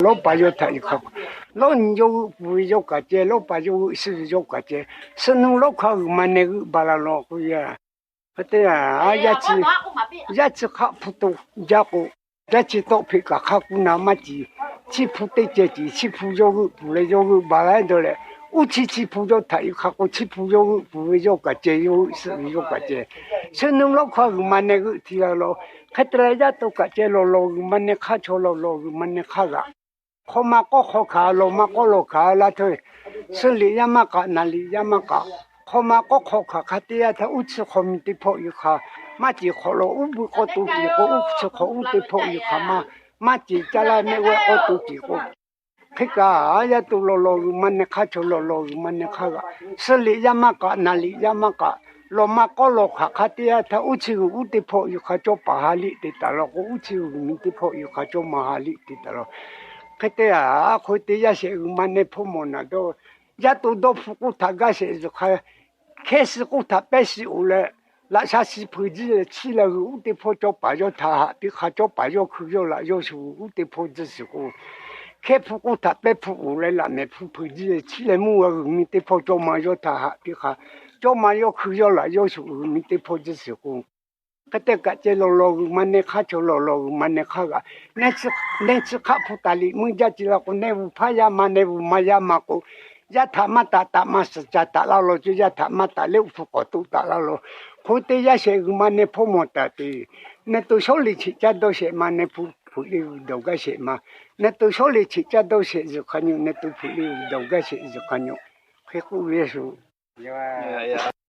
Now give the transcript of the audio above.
老爸就他一看，老人就不会就感觉，老爸就是就感觉，是弄老看嘛那个把他老回呀，对啊，一次看不懂，家伙，一次到皮卡看不那么急，去不对自己，去不就不来就把来的嘞。我去不就他一看，我去不就不会就感觉是就感觉，是弄老看嘛那个提了咯，看得来家都感觉lo嘛那看错了嘛那看个。好嘛个好卡，老嘛个老卡啦对，是里呀嘛卡，哪里呀嘛卡，好嘛个好卡，卡地呀他屋子后面的破一卡，嘛地好了，屋不个都地个屋子好屋的破一卡嘛地家来那个个都地个，这个啊呀都老嘛那卡就老嘛那卡个，是里呀嘛卡，哪里呀嘛卡。老嘛个老卡卡地呀，他屋子屋的破一卡就巴哈里的达了，屋子后面的破一卡就马哈里的达了。그때 그때 야세 음만에 포모나도 야또도 푸고 다가세서 가 캐스고 다 빼시 올래 라사시 부지 치라 우대 포조 빠져 다 비카조 빠져 그죠라 요수 우대 포지시고 캐푸고 다 빼푸 올래 라메 부지 치레 무가 밑에 포조 마저 다 비카 조 마요 그죠라 요수 밑에 포지시고 그때까지 로로만네 카죠 로로만네 카가 내츠 카푸탈리 문자지라고 내부 파야마 내부 마야마고 야타마타 타마스 자타라로 야타마타 레우푸고 뚜타라로 그때 야세그만네 포모타티 내또 솔리치 자도세만네 푸리 도가세마 내또 솔리치 자도세 저카뇨 내또 푸리 도가세 저카뇨 그거 위해서